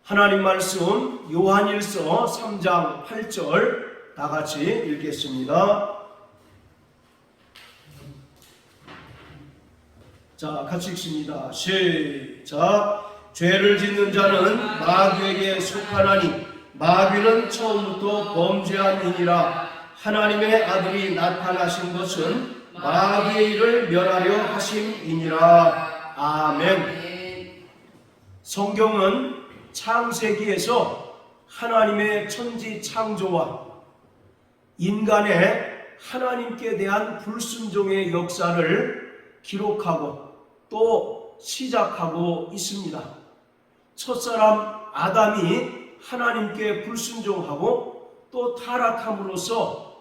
하나님 말씀 요한일서 3장 8절 다 같이 읽겠습니다. 자, 같이 읽습니다. 시작. 죄를 짓는 자는 마귀에게 속하나니 마귀는 처음부터 범죄한 이니라. 하나님의 아들이 나타나신 것은 마귀의 일을 멸하려 하심이니라. 아멘. 성경은 창세기에서 하나님의 천지 창조와 인간의 하나님께 대한 불순종의 역사를 기록하고 또 시작하고 있습니다. 첫사람 아담이 하나님께 불순종하고 또 타락함으로써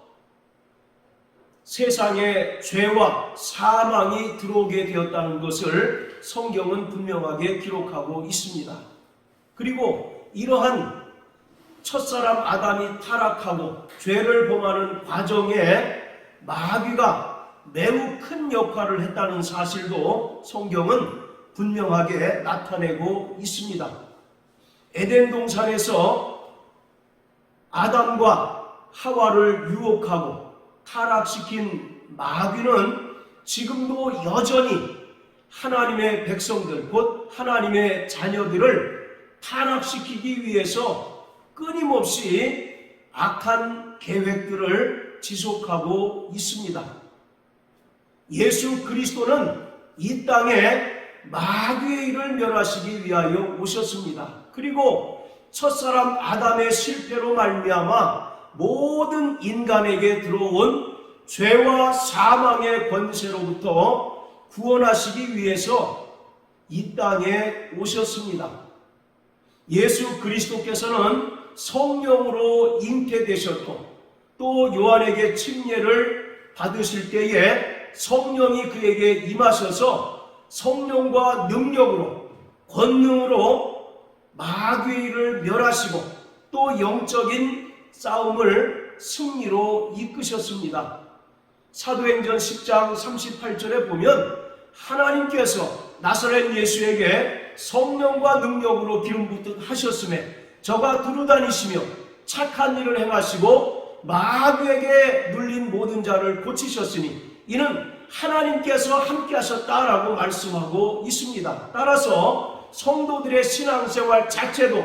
세상에 죄와 사망이 들어오게 되었다는 것을 성경은 분명하게 기록하고 있습니다. 그리고 이러한 첫사람 아담이 타락하고 죄를 범하는 과정에 마귀가 매우 큰 역할을 했다는 사실도 성경은 분명하게 나타내고 있습니다. 에덴 동산에서 아담과 하와를 유혹하고 타락시킨 마귀는 지금도 여전히 하나님의 백성들, 곧 하나님의 자녀들을 타락시키기 위해서 끊임없이 악한 계획들을 지속하고 있습니다. 예수 그리스도는 이 땅에 마귀의 일을 멸하시기 위하여 오셨습니다. 그리고 첫사람 아담의 실패로 말미암아 모든 인간에게 들어온 죄와 사망의 권세로부터 구원하시기 위해서 이 땅에 오셨습니다. 예수 그리스도께서는 성령으로 잉태되셨고 또 요한에게 침례를 받으실 때에 성령이 그에게 임하셔서 성령과 능력으로 권능으로 마귀의 일을 멸하시고 또 영적인 싸움을 승리로 이끄셨습니다. 사도행전 10장 38절에 보면 하나님께서 나사렛 예수에게 성령과 능력으로 기름 붓듯 하셨음에 저가 두루다니시며 착한 일을 행하시고 마귀에게 눌린 모든 자를 고치셨으니 이는 하나님께서 함께 하셨다라고 말씀하고 있습니다. 따라서 성도들의 신앙생활 자체도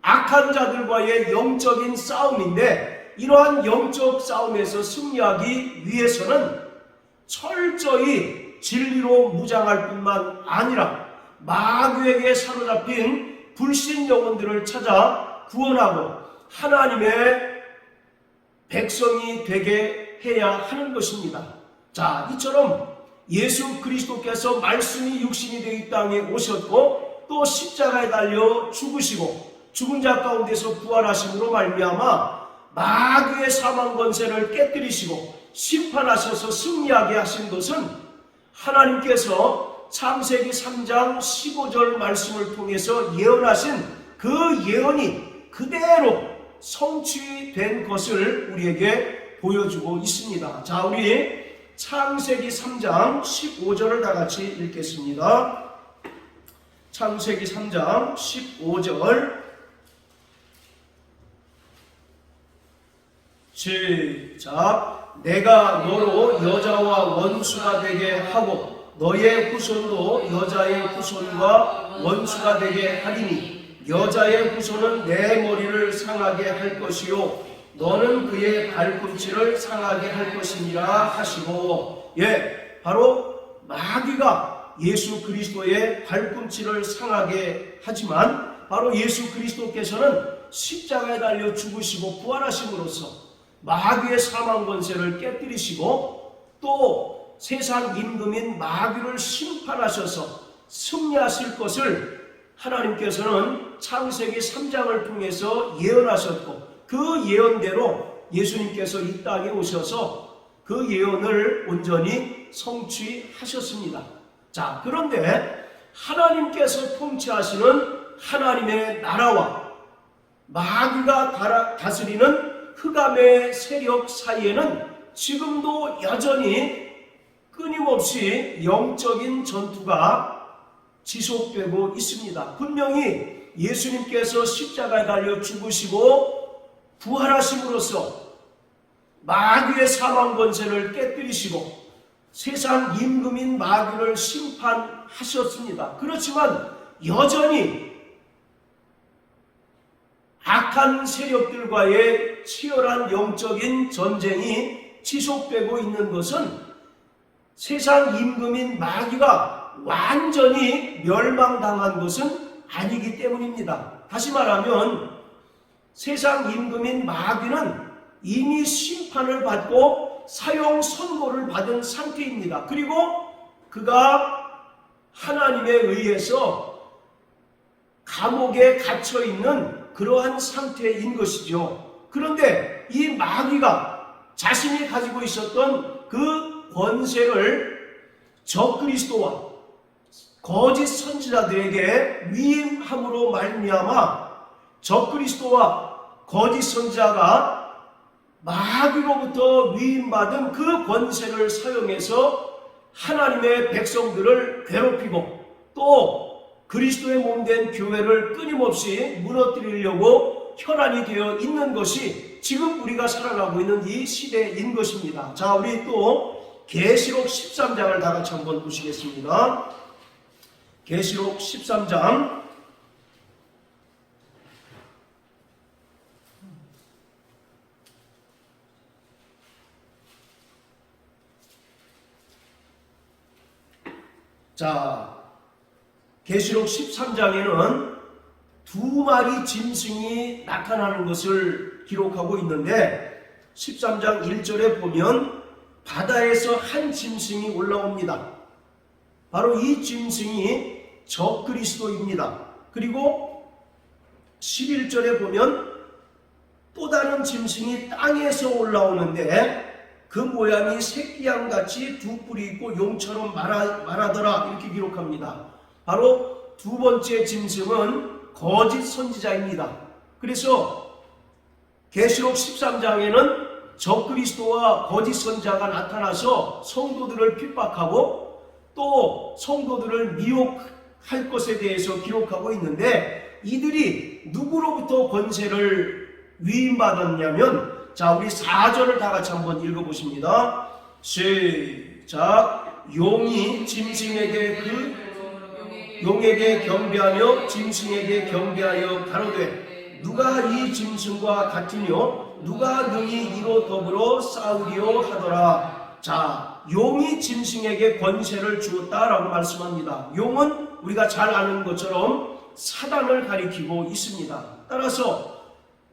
악한 자들과의 영적인 싸움인데 이러한 영적 싸움에서 승리하기 위해서는 철저히 진리로 무장할 뿐만 아니라 마귀에게 사로잡힌 불신 영혼들을 찾아 구원하고 하나님의 백성이 되게 해야 하는 것입니다. 자, 이처럼 예수 그리스도께서 말씀이 육신이 되어 이 땅에 오셨고 또 십자가에 달려 죽으시고 죽은 자 가운데서 부활하심으로 말미암아 마귀의 사망 권세를 깨뜨리시고 심판하셔서 승리하게 하신 것은 하나님께서 창세기 3장 15절 말씀을 통해서 예언하신 그 예언이 그대로 성취된 것을 우리에게 보여주고 있습니다. 자, 우리 창세기 3장 15절을 다 같이 읽겠습니다. 창세기 3장 15절 시작. 내가 너로 여자와 원수가 되게 하고 너의 후손도 여자의 후손과 원수가 되게 하리니 여자의 후손은 내 머리를 상하게 할 것이요 너는 그의 발꿈치를 상하게 할 것이니라 하시고, 바로 마귀가 예수 그리스도의 발꿈치를 상하게 하지만 바로 예수 그리스도께서는 십자가에 달려 죽으시고 부활하심으로써 마귀의 사망 권세를 깨뜨리시고 또 세상 임금인 마귀를 심판하셔서 승리하실 것을 하나님께서는 창세기 3장을 통해서 예언하셨고 그 예언대로 예수님께서 이 땅에 오셔서 그 예언을 온전히 성취하셨습니다. 자, 그런데 하나님께서 통치하시는 하나님의 나라와 마귀가 다스리는 흑암의 세력 사이에는 지금도 여전히 끊임없이 영적인 전투가 지속되고 있습니다. 분명히 예수님께서 십자가에 달려 죽으시고 부활하심으로써 마귀의 사망 권세를 깨뜨리시고 세상 임금인 마귀를 심판하셨습니다. 그렇지만 여전히 악한 세력들과의 치열한 영적인 전쟁이 지속되고 있는 것은 세상 임금인 마귀가 완전히 멸망당한 것은 아니기 때문입니다. 다시 말하면 세상 임금인 마귀는 이미 심판을 받고 사형 선고를 받은 상태입니다. 그리고 그가 하나님에 의해서 감옥에 갇혀 있는 그러한 상태인 것이죠. 그런데 이 마귀가 자신이 가지고 있었던 그 권세를 적그리스도와 거짓 선지자들에게 위임함으로 말미암아 적그리스도와 거짓 선지자가 마귀로부터 위임받은 그 권세를 사용해서 하나님의 백성들을 괴롭히고 또 그리스도의 몸된 교회를 끊임없이 무너뜨리려고 혈안이 되어 있는 것이 지금 우리가 살아가고 있는 이 시대인 것입니다. 자, 우리 또 계시록 13장을 다 같이 한번 보시겠습니다. 계시록 13장 자, 계시록 13장에는 두 마리 짐승이 나타나는 것을 기록하고 있는데 13장 1절에 보면 바다에서 한 짐승이 올라옵니다. 바로 이 짐승이 적그리스도입니다. 그리고 11절에 보면 또 다른 짐승이 땅에서 올라오는데 그 모양이 새끼양같이 두 뿔이 있고 용처럼 말하더라 이렇게 기록합니다. 바로 두 번째 짐승은 거짓 선지자입니다. 그래서 계시록 13장에는 적그리스도와 거짓 선지자가 나타나서 성도들을 핍박하고 또 성도들을 미혹할 것에 대해서 기록하고 있는데 이들이 누구로부터 권세를 위임받았냐면 자, 우리 4절을 다 같이 한번 읽어보십니다. 시작. 용이 짐승에게 용에게 경배하며 짐승에게 경배하여 가로되 누가 이 짐승과 같으며 누가 능히 이로 더불어 싸우리요 하더라. 자, 용이 짐승에게 권세를 주었다라고 말씀합니다. 용은 우리가 잘 아는 것처럼 사단을 가리키고 있습니다. 따라서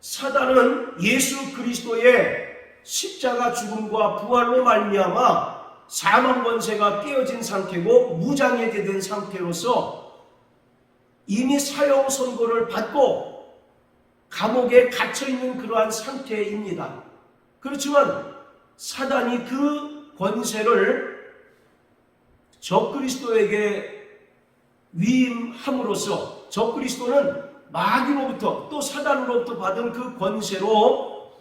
사단은 예수 그리스도의 십자가 죽음과 부활로 말미암아 사망 권세가 깨어진 상태고 무장하게 된 상태로서 이미 사형 선고를 받고 감옥에 갇혀 있는 그러한 상태입니다. 그렇지만 사단이 그 권세를 적그리스도에게 위임함으로써 적그리스도는 마귀로부터 또 사단으로부터 받은 그 권세로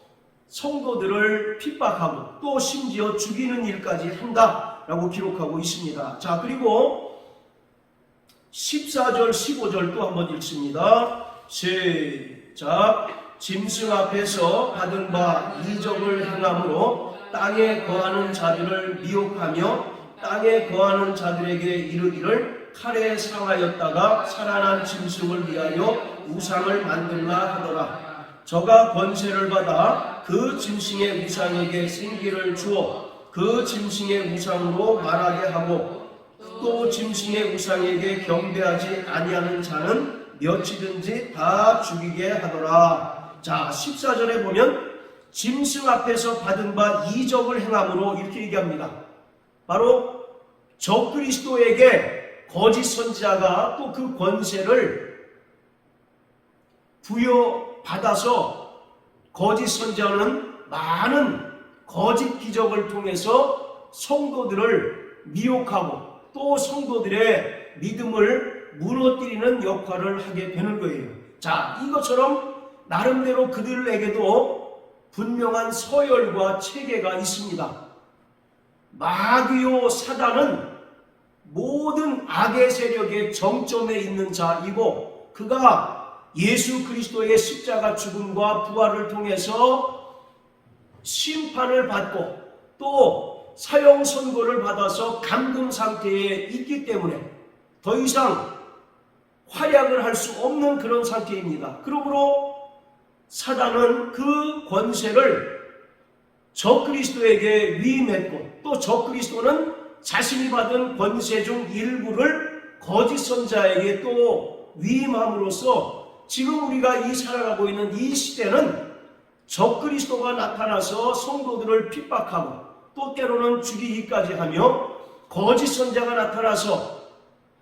성도들을 핍박하고 또 심지어 죽이는 일까지 한다라고 기록하고 있습니다. 자, 그리고 14절 15절도 한번 읽습니다. 시작. 짐승 앞에서 받은 바 이적을 행함으로 땅에 거하는 자들을 미혹하며 땅에 거하는 자들에게 이르기를 칼에 상하였다가 살아난 짐승을 위하여 우상을 만들라 하더라. 저가 권세를 받아 그 짐승의 우상에게 생기를 주어 그 짐승의 우상으로 말하게 하고 또 짐승의 우상에게 경배하지 아니하는 자는 몇이든지 다 죽이게 하더라. 자, 14절에 보면 짐승 앞에서 받은 바 이적을 행함으로 이렇게 얘기합니다. 바로 적그리스도에게 거짓 선지자가 또 그 권세를 부여받아서 거짓 선지자는 많은 거짓 기적을 통해서 성도들을 미혹하고 또 성도들의 믿음을 무너뜨리는 역할을 하게 되는 거예요. 자, 이것처럼 나름대로 그들에게도 분명한 서열과 체계가 있습니다. 마귀요 사단은 모든 악의 세력의 정점에 있는 자이고 그가 예수 그리스도의 십자가 죽음과 부활을 통해서 심판을 받고 또 사형 선고를 받아서 감금 상태에 있기 때문에 더 이상 활약을 할 수 없는 그런 상태입니다. 그러므로 사단은 그 권세를 적그리스도에게 위임했고 또 적그리스도는 자신이 받은 권세 중 일부를 거짓 선자에게 또 위임함으로써 지금 우리가 이 살아가고 있는 이 시대는 적그리스도가 나타나서 성도들을 핍박하고 또 때로는 죽이기까지 하며 거짓 선자가 나타나서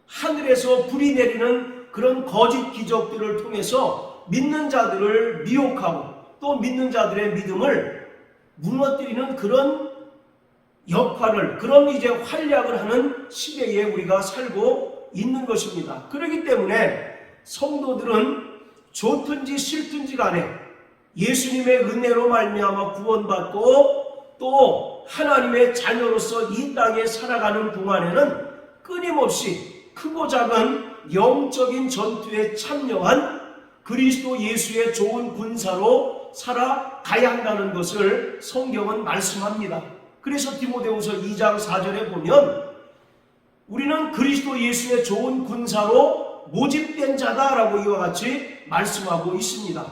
하늘에서 불이 내리는 그런 거짓 기적들을 통해서 믿는 자들을 미혹하고 또 믿는 자들의 믿음을 무너뜨리는 그런 역할을, 그런 이제 활약을 하는 시대에 우리가 살고 있는 것입니다. 그렇기 때문에 성도들은 좋든지 싫든지 간에 예수님의 은혜로 말미암아 구원받고 또 하나님의 자녀로서 이 땅에 살아가는 동안에는 끊임없이 크고 작은 영적인 전투에 참여한 그리스도 예수의 좋은 군사로 살아가야 한다는 것을 성경은 말씀합니다. 그래서 디모데후서 2장 4절에 보면 우리는 그리스도 예수의 좋은 군사로 모집된 자다라고 이와 같이 말씀하고 있습니다.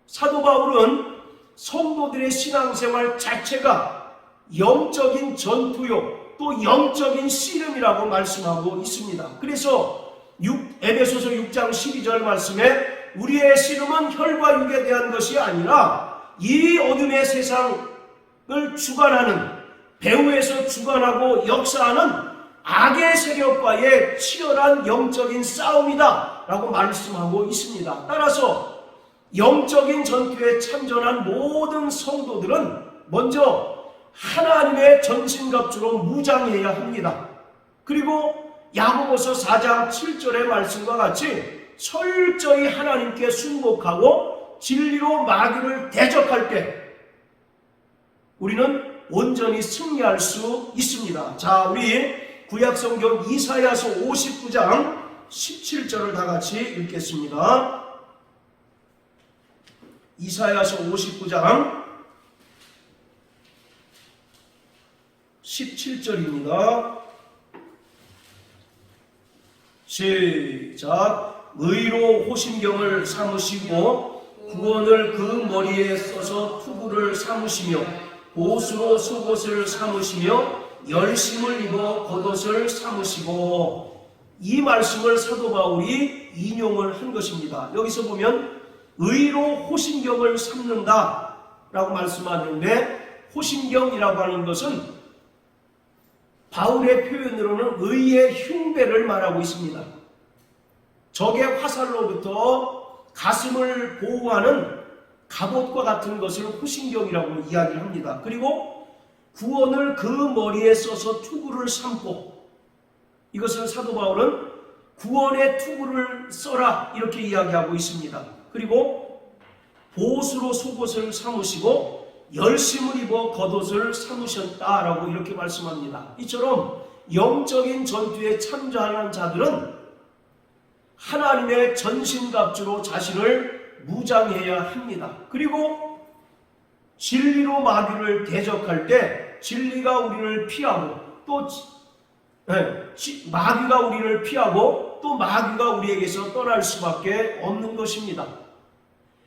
사도 바울은 성도들의 신앙생활 자체가 영적인 전투요 또 영적인 씨름이라고 말씀하고 있습니다. 그래서 에베소서 6장 12절 말씀에 우리의 씨름은 혈과 육에 대한 것이 아니라 이 어둠의 세상을 주관하는, 배후에서 주관하고 역사하는 악의 세력과의 치열한 영적인 싸움이다 라고 말씀하고 있습니다. 따라서 영적인 전투에 참전한 모든 성도들은 먼저 하나님의 전신갑주로 무장해야 합니다. 그리고 야고보서 4장 7절의 말씀과 같이 철저히 하나님께 순복하고 진리로 마귀를 대적할 때 우리는 온전히 승리할 수 있습니다. 자, 우리 구약성경 이사야서 59장 17절을 다 같이 읽겠습니다. 이사야서 59장 17절입니다. 시작. 의로 호심경을 삼으시고 구원을 그 머리에 써서 투구를 삼으시며 보수로 속옷을 삼으시며 열심을 입어 겉옷을 삼으시고, 이 말씀을 사도 바울이 인용을 한 것입니다. 여기서 보면 의로 호심경을 삼는다 라고 말씀하는데, 호심경이라고 하는 것은 바울의 표현으로는 의의 흉배를 말하고 있습니다. 적의 화살로부터 가슴을 보호하는 갑옷과 같은 것을 호심경이라고 이야기를 합니다. 그리고 구원을 그 머리에 써서 투구를 삼고, 이것을 사도 바울은 구원의 투구를 써라 이렇게 이야기하고 있습니다. 그리고 보수로 속옷을 삼으시고 열심을 입어 겉옷을 삼으셨다라고 이렇게 말씀합니다. 이처럼 영적인 전투에 참전하는 자들은 하나님의 전신갑주로 자신을 무장해야 합니다. 그리고 진리로 마귀를 대적할 때 진리가 우리를 피하고 또 마귀가 우리를 피하고 또 마귀가 우리에게서 떠날 수밖에 없는 것입니다.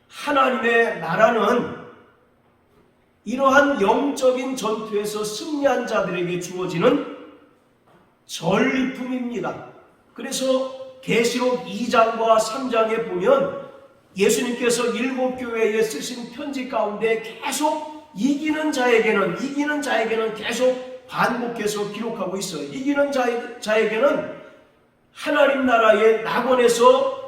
하나님의 나라는 이러한 영적인 전투에서 승리한 자들에게 주어지는 전리품입니다. 그래서 계시록 2장과 3장에 보면 예수님께서 7교회에 쓰신 편지 가운데 계속 이기는 자에게는 계속 반복해서 기록하고 있어요. 이기는 자에게는 하나님 나라의 낙원에서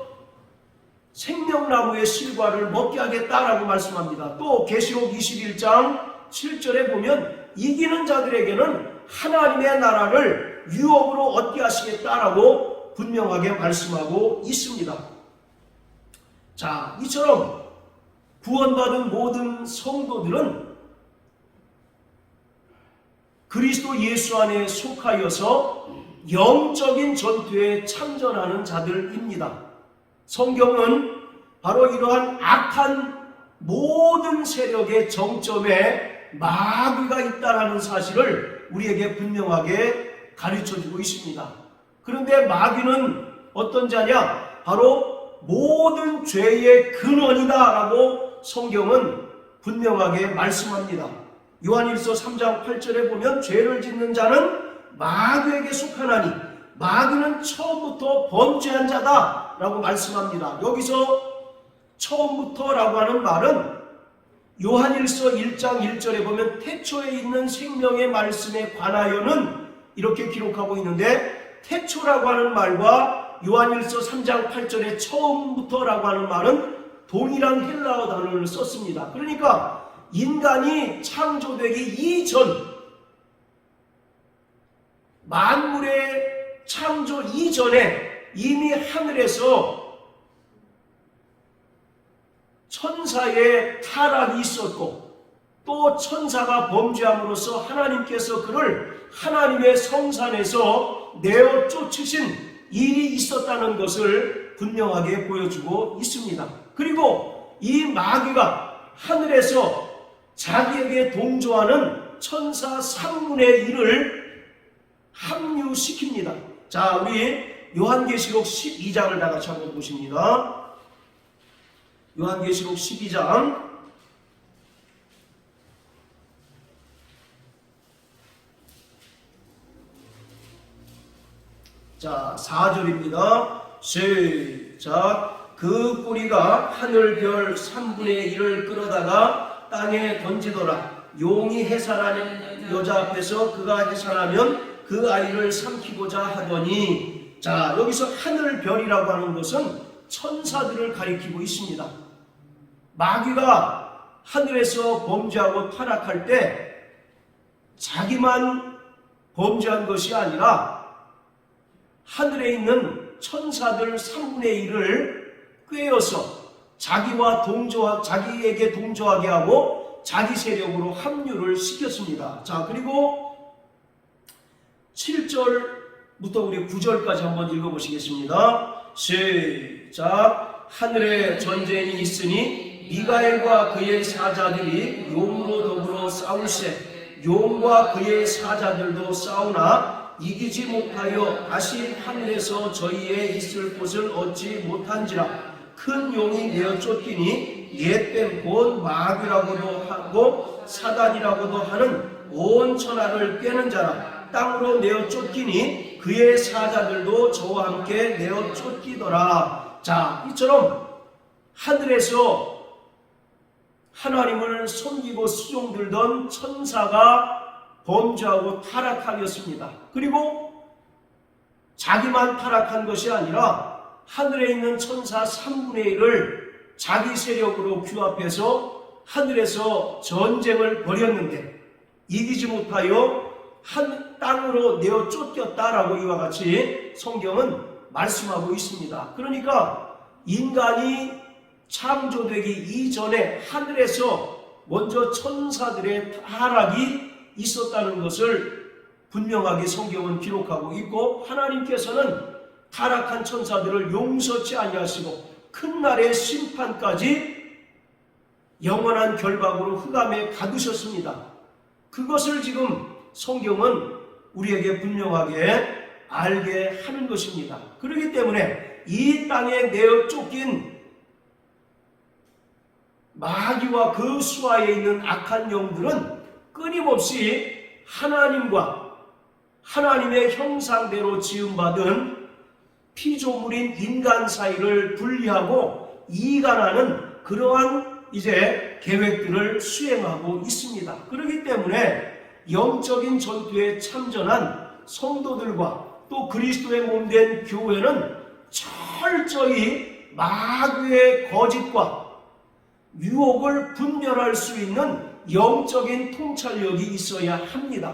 생명나무의 실과를 먹게 하겠다라고 말씀합니다. 또 계시록 21장 7절에 보면 이기는 자들에게는 하나님의 나라를 유업으로 얻게 하시겠다라고 분명하게 말씀하고 있습니다. 자, 이처럼 구원받은 모든 성도들은 그리스도 예수 안에 속하여서 영적인 전투에 참전하는 자들입니다. 성경은 바로 이러한 악한 모든 세력의 정점에 마귀가 있다는 사실을 우리에게 분명하게 가르쳐주고 있습니다. 그런데 마귀는 어떤 자냐? 바로 모든 죄의 근원이다라고 성경은 분명하게 말씀합니다. 요한일서 3장 8절에 보면 죄를 짓는 자는 마귀에게 속하나니 마귀는 처음부터 범죄한 자다라고 말씀합니다. 여기서 처음부터라고 하는 말은 요한일서 1장 1절에 보면 태초에 있는 생명의 말씀에 관하여는 이렇게 기록하고 있는데, 태초라고 하는 말과 요한일서 3장 8절에 처음부터라고 하는 말은 동일한 헬라어 단어를 썼습니다. 그러니까 인간이 창조되기 이전, 만물의 창조 이전에 이미 하늘에서 천사의 타락이 있었고, 또 천사가 범죄함으로써 하나님께서 그를 하나님의 성산에서 내어 쫓으신 일이 있었다는 것을 분명하게 보여주고 있습니다. 그리고 이 마귀가 하늘에서 자기에게 동조하는 천사 3분의 1을 합류시킵니다. 자, 우리 요한계시록 12장을 다 같이 한번 보십니다. 요한계시록 12장 자 4절입니다. 시작. 그 뿌리가 하늘별 3분의 1을 끌어다가 땅에 던지더라. 용이 해산하는 여자 앞에서 그가 해산하면 그 아이를 삼키고자 하더니, 자, 여기서 하늘별이라고 하는 것은 천사들을 가리키고 있습니다. 마귀가 하늘에서 범죄하고 타락할 때 자기만 범죄한 것이 아니라 하늘에 있는 천사들 3분의 1을 꿰어서 자기에게 동조하게 하고 자기 세력으로 합류를 시켰습니다. 자, 그리고 7절부터 우리 9절까지 한번 읽어보시겠습니다. 시작. 하늘에 전쟁이 있으니 미가엘과 그의 사자들이 용으로 더불어 싸울세. 용과 그의 사자들도 싸우나 이기지 못하여 다시 하늘에서 저희의 있을 곳을 얻지 못한지라. 큰 용이 내어 쫓기니 옛뱀 곧 마귀라고도 하고 사단이라고도 하는 온 천하를 꿰는 자라. 땅으로 내어 쫓기니 그의 사자들도 저와 함께 내어 쫓기더라. 자, 이처럼 하늘에서 하나님을 섬기고 수종들던 천사가 범죄하고 타락하였습니다. 그리고 자기만 타락한 것이 아니라 하늘에 있는 천사 3분의 1을 자기 세력으로 규합해서 하늘에서 전쟁을 벌였는데 이기지 못하여 땅으로 내어 쫓겼다라고 이와 같이 성경은 말씀하고 있습니다. 그러니까 인간이 창조되기 이전에 하늘에서 먼저 천사들의 타락이 있었다는 것을 분명하게 성경은 기록하고 있고, 하나님께서는 타락한 천사들을 용서치 아니하시고 큰 날의 심판까지 영원한 결박으로 흑암에 가두셨습니다. 그것을 지금 성경은 우리에게 분명하게 알게 하는 것입니다. 그렇기 때문에 이 땅에 내어 쫓긴 마귀와 그 수하에 있는 악한 영들은 끊임없이 하나님과 하나님의 형상대로 지음받은 피조물인 인간 사이를 분리하고 이간하는 그러한 이제 계획들을 수행하고 있습니다. 그렇기 때문에 영적인 전투에 참전한 성도들과 또 그리스도의 몸된 교회는 철저히 마귀의 거짓과 유혹을 분별할 수 있는 영적인 통찰력이 있어야 합니다.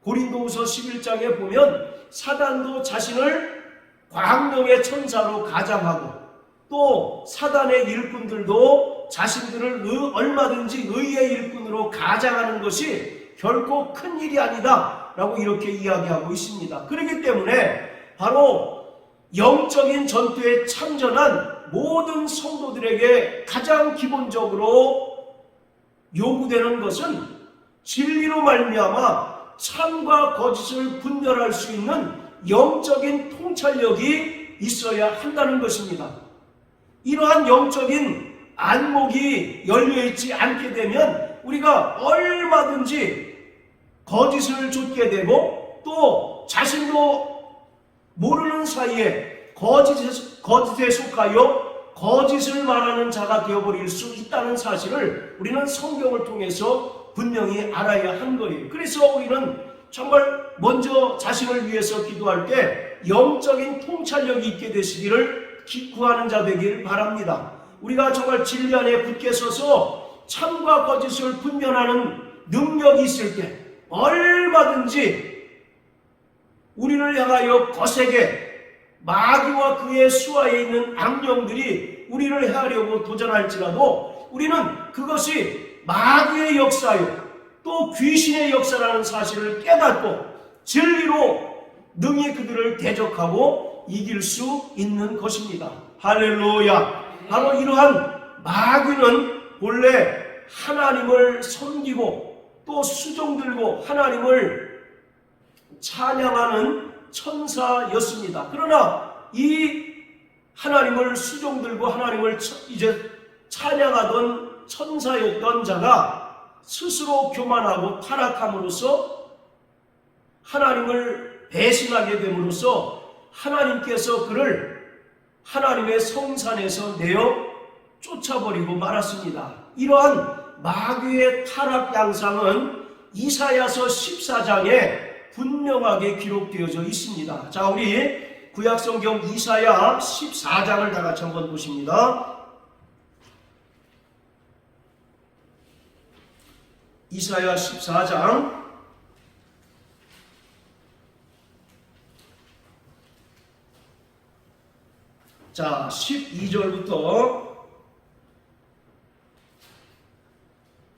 고린도후서 11장에 보면 사단도 자신을 광명의 천사로 가장하고 또 사단의 일꾼들도 자신들을 얼마든지 의의 일꾼으로 가장하는 것이 결코 큰 일이 아니다 라고 이렇게 이야기하고 있습니다. 그렇기 때문에 바로 영적인 전투에 참전한 모든 성도들에게 가장 기본적으로 요구되는 것은 진리로 말미암아 참과 거짓을 분별할 수 있는 영적인 통찰력이 있어야 한다는 것입니다. 이러한 영적인 안목이 열려있지 않게 되면 우리가 얼마든지 거짓을 좇게 되고 또 자신도 모르는 사이에 거짓에 속하여 거짓을 말하는 자가 되어버릴 수 있다는 사실을 우리는 성경을 통해서 분명히 알아야 한 거예요. 그래서 우리는 정말 먼저 자신을 위해서 기도할 때 영적인 통찰력이 있게 되시기를 구하는 자 되길 바랍니다. 우리가 정말 진리 안에 굳게 서서 참과 거짓을 분별하는 능력이 있을 때 얼마든지 우리를 향하여 거세게 마귀와 그의 수하에 있는 악령들이 우리를 해하려고 도전할지라도 우리는 그것이 마귀의 역사요 또 귀신의 역사라는 사실을 깨닫고 진리로 능히 그들을 대적하고 이길 수 있는 것입니다. 할렐루야. 바로 이러한 마귀는 본래 하나님을 섬기고 또 수종들고 하나님을 찬양하는 천사였습니다. 그러나 이 하나님을 수종들고 하나님을 이제 찬양하던 천사였던 자가 스스로 교만하고 타락함으로써 하나님을 배신하게 됨으로써 하나님께서 그를 하나님의 성산에서 내어 쫓아버리고 말았습니다. 이러한 마귀의 타락 양상은 이사야서 14장에 분명하게 기록되어져 있습니다. 자, 우리 구약성경 이사야 14장을 다 같이 한번 보십니다. 이사야 14장 자, 12절부터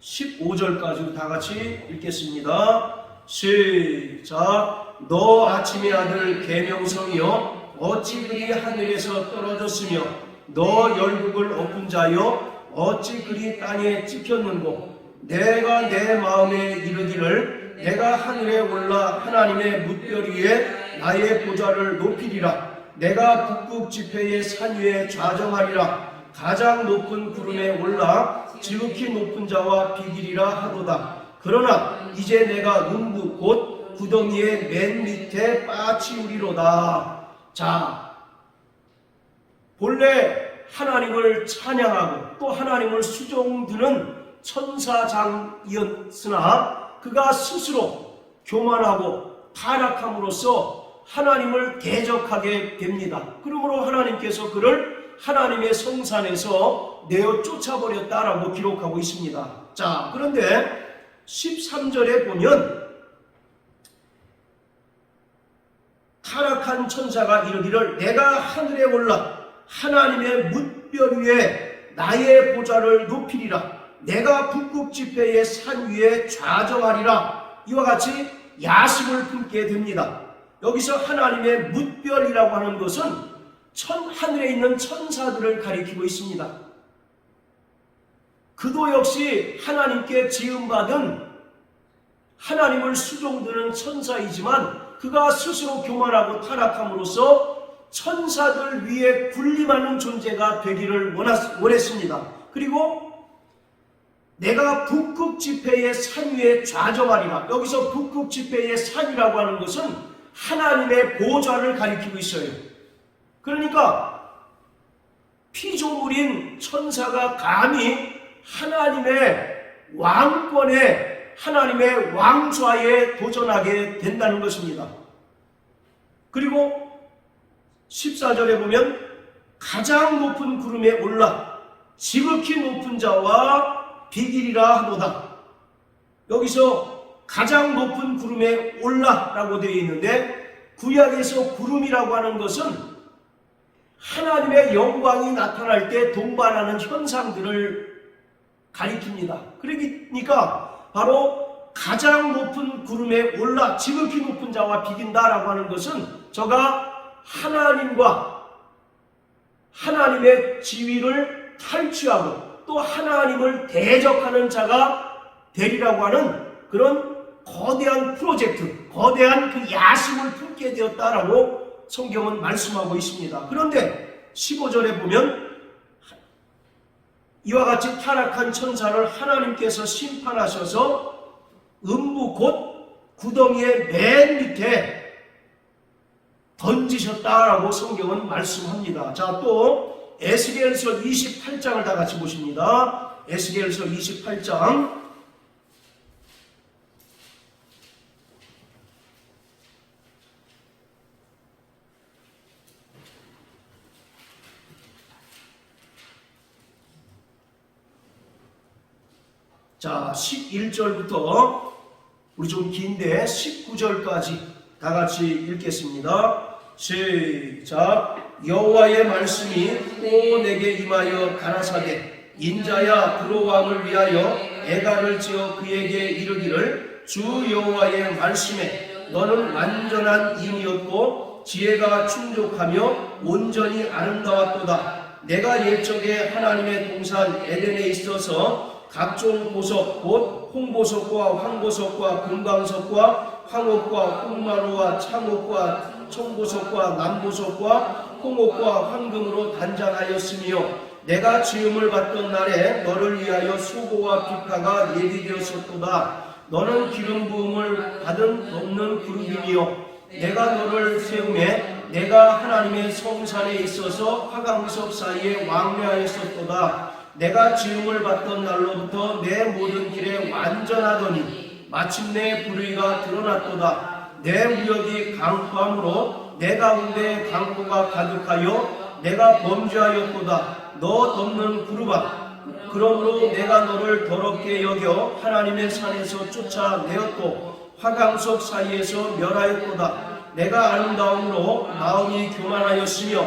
15절까지 다 같이 읽겠습니다. 시작. 너 아침의 아들 계명성이여 어찌 그리 하늘에서 떨어졌으며 너 열국을 엎은 자여 어찌 그리 땅에 찍혔는고 내가 내 마음에 이르기를 내가 하늘에 올라 하나님의 뭇별 위에 나의 보좌를 높이리라. 내가 북극 지폐의 산 위에 좌정하리라. 가장 높은 구름에 올라 지극히 높은 자와 비기리라 하도다. 그러나 이제 내가 음부 곧 구덩이의 맨 밑에 빠치우리로다. 자, 본래 하나님을 찬양하고 또 하나님을 수종드는 천사장이었으나 그가 스스로 교만하고 타락함으로써 하나님을 대적하게 됩니다. 그러므로 하나님께서 그를 하나님의 성산에서 내어 쫓아버렸다라고 기록하고 있습니다. 자, 그런데 13절에 보면 타락한 천사가 이르기를 내가 하늘에 올라 하나님의 뭇별 위에 나의 보좌를 높이리라. 내가 북극 지폐의 산 위에 좌정하리라. 이와 같이 야심을 품게 됩니다. 여기서 하나님의 뭇별이라고 하는 것은 하늘에 있는 천사들을 가리키고 있습니다. 그도 역시 하나님께 지음받은 하나님을 수종드는 천사이지만 그가 스스로 교만하고 타락함으로써 천사들 위에 군림하는 존재가 되기를 원했습니다. 그리고 내가 북극 지폐의 산 위에 좌정하리라. 여기서 북극 지폐의 산이라고 하는 것은 하나님의 보좌를 가리키고 있어요. 그러니까 피조물인 천사가 감히 하나님의 왕권에 하나님의 왕좌에 도전하게 된다는 것입니다. 그리고 14절에 보면 가장 높은 구름에 올라 지극히 높은 자와 비기리라 하도다. 여기서 가장 높은 구름에 올라라고 되어 있는데 구약에서 구름이라고 하는 것은 하나님의 영광이 나타날 때 동반하는 현상들을 가리킵니다. 그러니까 바로 가장 높은 구름에 올라 지극히 높은 자와 비긴다라고 하는 것은 저가 하나님의 지위를 탈취하고 또 하나님을 대적하는 자가 되리라고 하는 그런 거대한 프로젝트, 거대한 그 야심을 품게 되었다라고 성경은 말씀하고 있습니다. 그런데 15절에 보면 이와 같이 타락한 천사를 하나님께서 심판하셔서 음부 곧 구덩이의 맨 밑에 던지셨다라고 성경은 말씀합니다. 자, 또 에스겔서 28장을 다 같이 보십니다. 에스겔서 28장 자, 11절부터 우리 좀 긴데 19절까지 다 같이 읽겠습니다. 시작. 여호와의 말씀이 또 내게 임하여 가라사대 인자야 두로 왕을 위하여 애가를 지어 그에게 이르기를 주 여호와의 말씀에 너는 완전한 인이었고 지혜가 충족하며 온전히 아름다웠도다. 내가 옛적에 하나님의 동산 에덴에 있어서 각종 보석 곧 홍보석과 황보석과 금광석과 황옥과 홍마루와 창옥과 청보석과 남보석과 홍옥과 황금으로 단장하였으며 내가 지음을 받던 날에 너를 위하여 수고와 비파가 예비되었었도다. 너는 기름 부음을 받은 넘는 그룹이며 내가 너를 세우매 내가 하나님의 성산에 있어서 화강석 사이에 왕래하였었도다. 내가 지음을 받던 날로부터 내 모든 길에 완전하더니 마침내 불의가 드러났도다. 내 무역이 강포함으로 내 가운데 강포가 가득하여 내가 범죄하였도다. 너 덮는 구루바 그러므로 내가 너를 더럽게 여겨 하나님의 산에서 쫓아내었고 화강석 사이에서 멸하였도다. 내가 아름다움으로 마음이 교만하였으며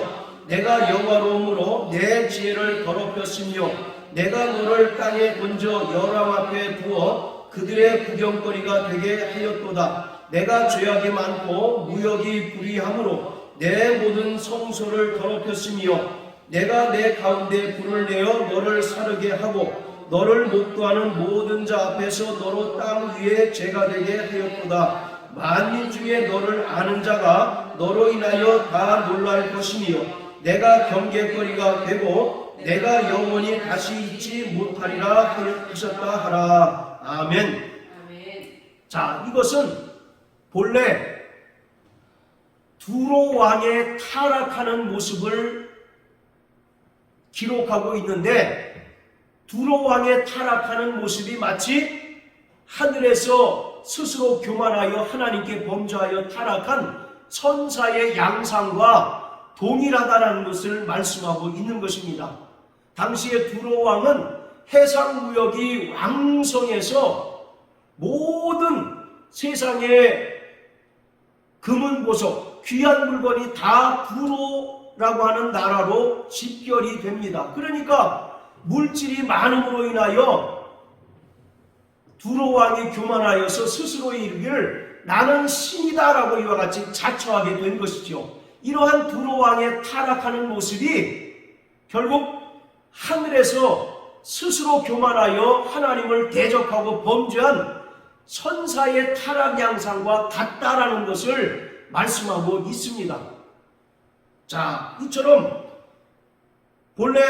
내가 영화로움으로 내 지혜를 더럽혔으며 내가 너를 땅에 던져 여람 앞에 두어 그들의 구경거리가 되게 하였도다. 내가 죄악이 많고 무역이 불의함으로 내 모든 성소를 더럽혔으며 내가 내 가운데 불을 내어 너를 사르게 하고 너를 목도하는 모든 자 앞에서 너로 땅 위에 죄가 되게 하였도다. 만민 중에 너를 아는 자가 너로 인하여 다 놀랄 것이며 내가 경계거리가 되고 내가 영원히 다시 잊지 못하리라 하셨다 하라. 아멘. 자, 이것은 본래 두로 왕의 타락하는 모습을 기록하고 있는데 두로 왕의 타락하는 모습이 마치 하늘에서 스스로 교만하여 하나님께 범죄하여 타락한 천사의 양상과 동일하다는 것을 말씀하고 있는 것입니다. 당시에 두로 왕은 해상 무역이 왕성해서 모든 세상의 금은 보석, 귀한 물건이 다 두로라고 하는 나라로 집결이 됩니다. 그러니까 물질이 많음으로 인하여 두로 왕이 교만하여서 스스로 이르기를 나는 신이다라고 이와 같이 자처하게 된 것이죠. 이러한 두로 왕의 타락하는 모습이 결국 하늘에서 스스로 교만하여 하나님을 대적하고 범죄한 천사의 타락 양상과 같다라는 것을 말씀하고 있습니다. 자, 이처럼 본래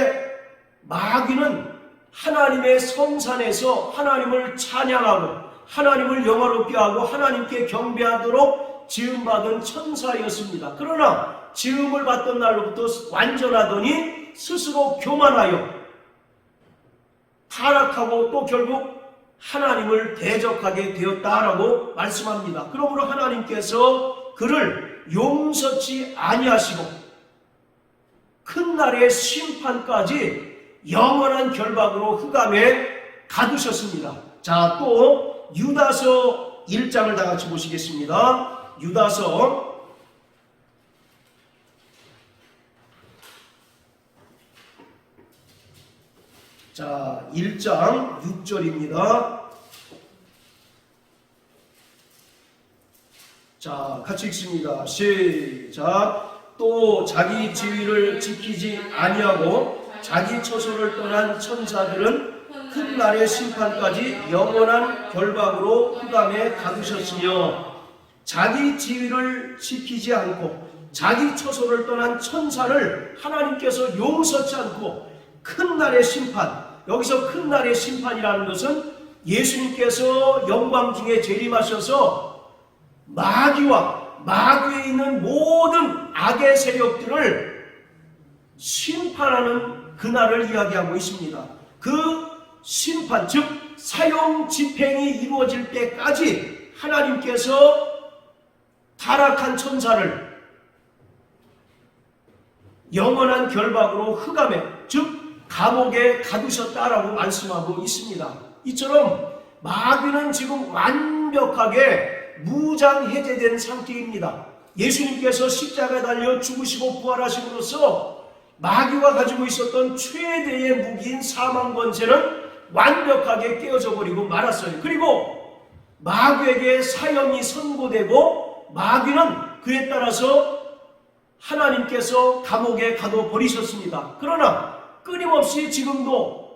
마귀는 하나님의 성산에서 하나님을 찬양하고 하나님을 영화롭게 하고 하나님께 경배하도록 지음받은 천사였습니다. 그러나 지음을 받던 날로부터 완전하더니 스스로 교만하여 타락하고 또 결국 하나님을 대적하게 되었다라고 말씀합니다. 그러므로 하나님께서 그를 용서치 아니하시고 큰 날의 심판까지 영원한 결박으로 흑암에 가두셨습니다. 자, 또 유다서 1장을 다 같이 보시겠습니다. 유다서 자 1장 6절입니다. 자, 같이 읽습니다. 시작. 또 자기 지위를 지키지 아니하고 자기 처소를 떠난 천사들은 큰 날의 심판까지 영원한 결박으로 흑암에 가두셨으며, 자기 지위를 지키지 않고 자기 처소를 떠난 천사를 하나님께서 용서치 않고 큰 날의 심판, 여기서 큰 날의 심판이라는 것은 예수님께서 영광 중에 재림하셔서 마귀와 마귀에 있는 모든 악의 세력들을 심판하는 그날을 이야기하고 있습니다. 그 심판, 즉 사형 집행이 이루어질 때까지 하나님께서 타락한 천사를 영원한 결박으로 흑암에, 즉 감옥에 가두셨다라고 말씀하고 있습니다. 이처럼 마귀는 지금 완벽하게 무장 해제된 상태입니다. 예수님께서 십자가에 달려 죽으시고 부활하심으로써 마귀가 가지고 있었던 최대의 무기인 사망 권세는 완벽하게 깨어져 버리고 말았어요. 그리고 마귀에게 사형이 선고되고 마귀는 그에 따라서 하나님께서 감옥에 가둬 버리셨습니다. 그러나 끊임없이 지금도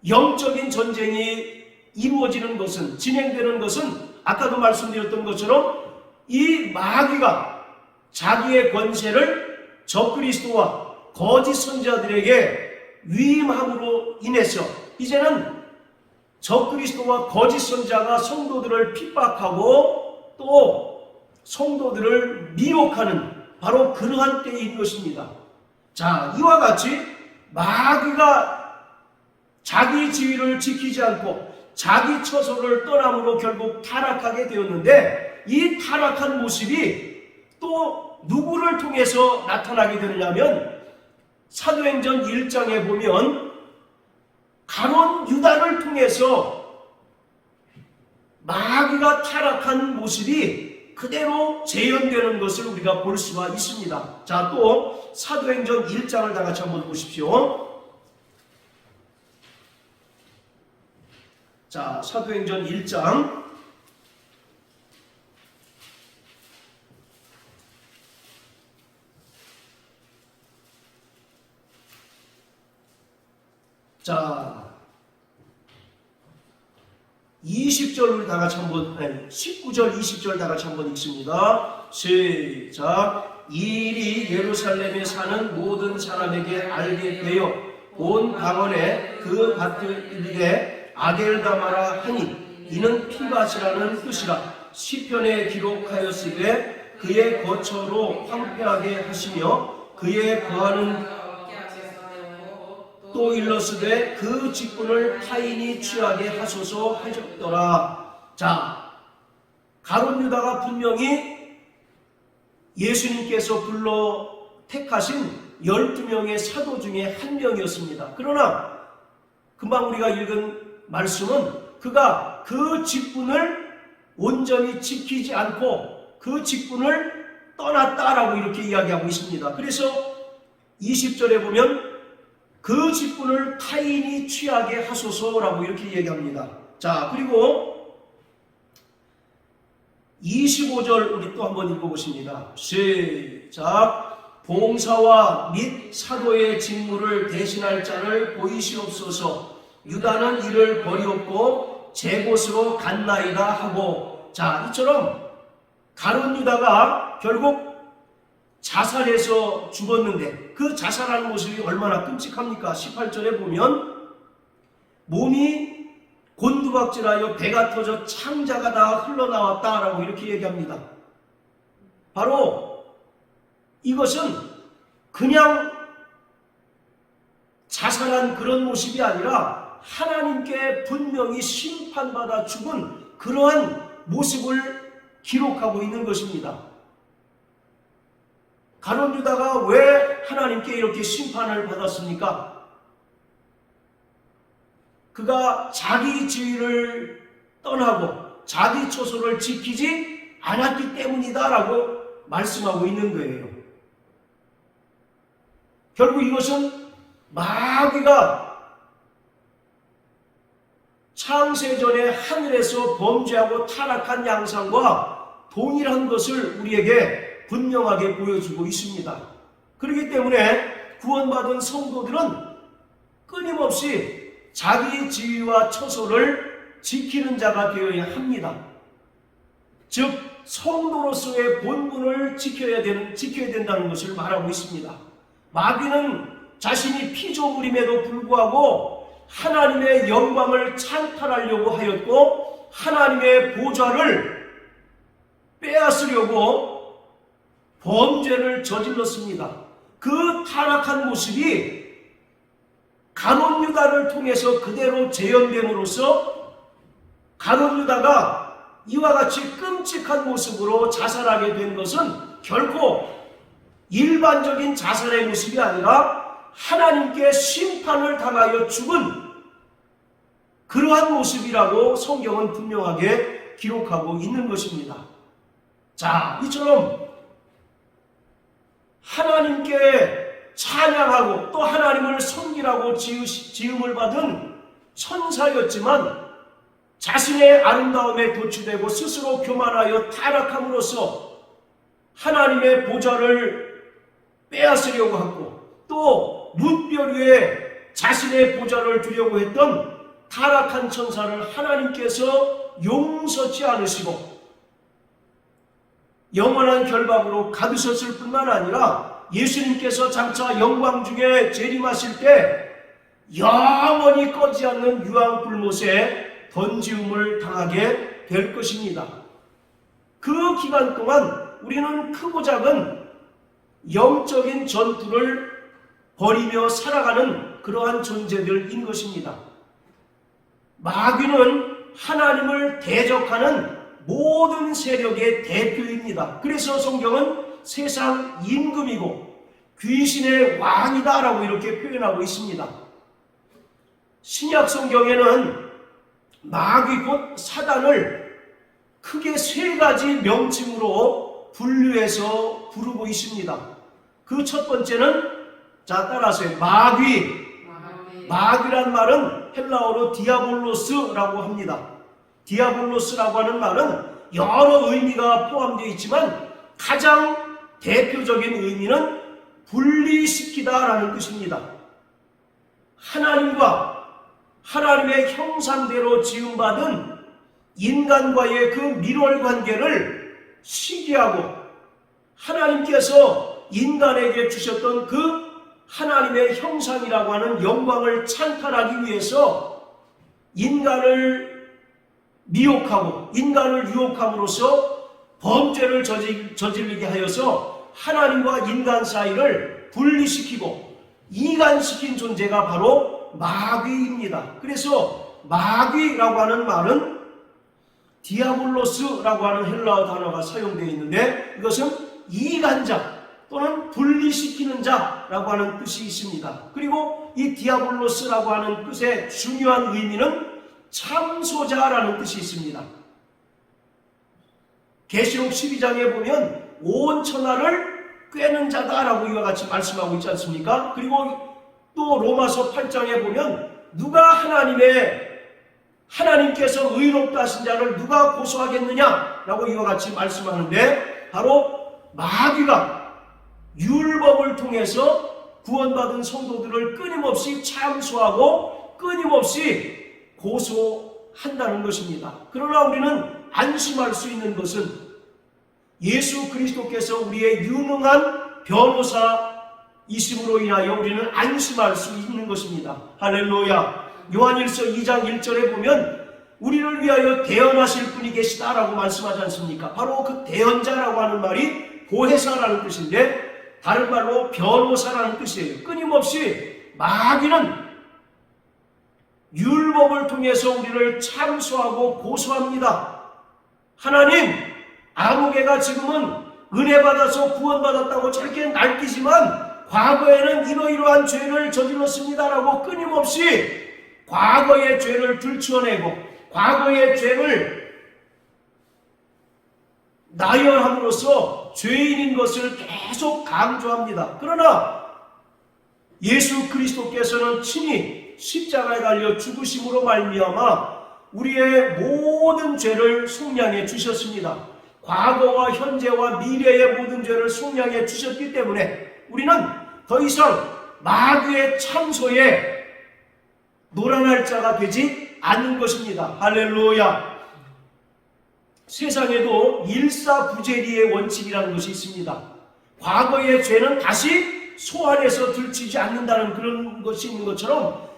영적인 전쟁이 이루어지는 것은, 진행되는 것은 아까도 말씀드렸던 것처럼 이 마귀가 자기의 권세를 적그리스도와 거짓 선지자들에게 위임함으로 인해서 이제는 적그리스도와 거짓 선지자가 성도들을 핍박하고 또 성도들을 미혹하는 바로 그러한 때인 것입니다. 자, 이와 같이 마귀가 자기 지위를 지키지 않고 자기 처소를 떠남으로 결국 타락하게 되었는데, 이 타락한 모습이 또 누구를 통해서 나타나게 되느냐면 사도행전 1장에 보면 가룟 유다를 통해서 마귀가 타락한 모습이 그대로 재현되는 것을 우리가 볼 수가 있습니다. 자, 또 사도행전 1장을 다 같이 한번 보십시오. 자, 사도행전 1장 자, 20절 우리 다 같이 한번, 19절 20절 다 같이 한번 읽습니다. 시작. 이 일이 예루살렘에 사는 모든 사람에게 알게 되어 온 방언에 그 밭들에 아겔다마라 하니 이는 피밭이라는 뜻이라. 시편에 기록하였으되 그의 거처로 황폐하게 하시며 그의 거하는 또 일렀으되 그 직분을 타인이 취하게 하소서 하셨더라. 자, 가룟 유다가 분명히 예수님께서 불러 택하신 12명의 사도 중에 한 명이었습니다. 그러나 금방 우리가 읽은 말씀은 그가 그 직분을 온전히 지키지 않고 그 직분을 떠났다라고 이렇게 이야기하고 있습니다. 그래서 20절에 보면 그 직분을 타인이 취하게 하소서라고 이렇게 얘기합니다. 자, 그리고 25절 우리 또 한번 읽어보십니다. 시작. 봉사와 및 사도의 직무를 대신할 자를 보이시옵소서. 유다는 이를 버리었고 제 곳으로 갔나이다 하고. 자, 이처럼 가룟 유다가 결국 자살해서 죽었는데 그 자살하는 모습이 얼마나 끔찍합니까? 18절에 보면 몸이 곤두박질하여 배가 터져 창자가 다 흘러나왔다라고 이렇게 얘기합니다. 바로 이것은 그냥 자살한 그런 모습이 아니라 하나님께 분명히 심판받아 죽은 그러한 모습을 기록하고 있는 것입니다. 가룟 유다가 왜 하나님께 이렇게 심판을 받았습니까? 그가 자기 지위를 떠나고 자기 처소를 지키지 않았기 때문이다라고 말씀하고 있는 거예요. 결국 이것은 마귀가 창세전에 하늘에서 범죄하고 타락한 양상과 동일한 것을 우리에게 분명하게 보여주고 있습니다. 그렇기 때문에 구원받은 성도들은 끊임없이 자기 지위와 처소를 지키는 자가 되어야 합니다. 즉 성도로서의 본분을 지켜야 된다는 것을 말하고 있습니다. 마귀는 자신이 피조물임에도 불구하고 하나님의 영광을 찬탈하려고 하였고 하나님의 보좌를 빼앗으려고 범죄를 저질렀습니다. 그 타락한 모습이 가룟 유다를 통해서 그대로 재현됨으로써 가룟 유다가 이와 같이 끔찍한 모습으로 자살하게 된 것은 결코 일반적인 자살의 모습이 아니라 하나님께 심판을 당하여 죽은 그러한 모습이라고 성경은 분명하게 기록하고 있는 것입니다. 자, 이처럼 하나님께 찬양하고 또 하나님을 섬기라고 지음을 받은 천사였지만 자신의 아름다움에 도취되고 스스로 교만하여 타락함으로써 하나님의 보좌를 빼앗으려고 하고 또 뭇별 위에 자신의 보좌를 두려고 했던 타락한 천사를 하나님께서 용서치 않으시고 영원한 결박으로 가두셨을 뿐만 아니라 예수님께서 장차 영광 중에 재림하실 때 영원히 꺼지 않는 유황불못에 던지움을 당하게 될 것입니다. 그 기간 동안 우리는 크고 작은 영적인 전투를 벌이며 살아가는 그러한 존재들인 것입니다. 마귀는 하나님을 대적하는 모든 세력의 대표입니다. 그래서 성경은 세상 임금이고 귀신의 왕이다 라고 이렇게 표현하고 있습니다. 신약 성경에는 마귀 곧 사단을 크게 세 가지 명칭으로 분류해서 부르고 있습니다. 그 첫 번째는 자 따라서요. 마귀란 말은 헬라어로 디아볼로스라고 합니다. 디아볼로스라고 하는 말은 여러 의미가 포함되어 있지만 가장 대표적인 의미는 분리시키다라는 뜻입니다. 하나님과 하나님의 형상대로 지음받은 인간과의 그 밀월관계를 시기하고 하나님께서 인간에게 주셨던 그 하나님의 형상이라고 하는 영광을 찬탈하기 위해서 인간을 미혹하고 인간을 유혹함으로써 범죄를 저지르게 하여서 하나님과 인간 사이를 분리시키고 이간시킨 존재가 바로 마귀입니다. 그래서 마귀라고 하는 말은 디아블로스라고 하는 헬라어 단어가 사용되어 있는데 이것은 이간자 또는 분리시키는 자라고 하는 뜻이 있습니다. 그리고 이 디아블로스라고 하는 뜻의 중요한 의미는 참소자라는 뜻이 있습니다. 계시록 12장에 보면 온 천하를 꿰는 자다라고 이와 같이 말씀하고 있지 않습니까? 그리고 또 로마서 8장에 보면 누가 하나님께서 의롭다 하신 자를 누가 고소하겠느냐라고 이와 같이 말씀하는데 바로 마귀가 율법을 통해서 구원받은 성도들을 끊임없이 참소하고 끊임없이 고소한다는 것입니다. 그러나 우리는 안심할 수 있는 것은 예수 그리스도께서 우리의 유능한 변호사이심으로 인하여 우리는 안심할 수 있는 것입니다. 할렐루야. 요한일서 2장 1절에 보면 우리를 위하여 대언하실 분이 계시다라고 말씀하지 않습니까? 바로 그 대언자라고 하는 말이 보혜사라는 뜻인데 다른 말로 변호사라는 뜻이에요. 끊임없이 마귀는 율법을 통해서 우리를 참소하고 고소합니다. 하나님, 아무개가 지금은 은혜 받아서 구원받았다고 저렇게 날뛰지만 과거에는 이러이러한 죄를 저질렀습니다라고 끊임없이 과거의 죄를 들추어내고 과거의 죄를 나열함으로써 죄인인 것을 계속 강조합니다. 그러나 예수 그리스도께서는 친히 십자가에 달려 죽으심으로 말미암아 우리의 모든 죄를 속량해 주셨습니다. 과거와 현재와 미래의 모든 죄를 속량해 주셨기 때문에 우리는 더 이상 마귀의 참소에 놀아날 자가 되지 않는 것입니다. 할렐루야. 세상에도 일사부재리의 원칙이라는 것이 있습니다. 과거의 죄는 다시 소환해서 들치지 않는다는 그런 것이 있는 것처럼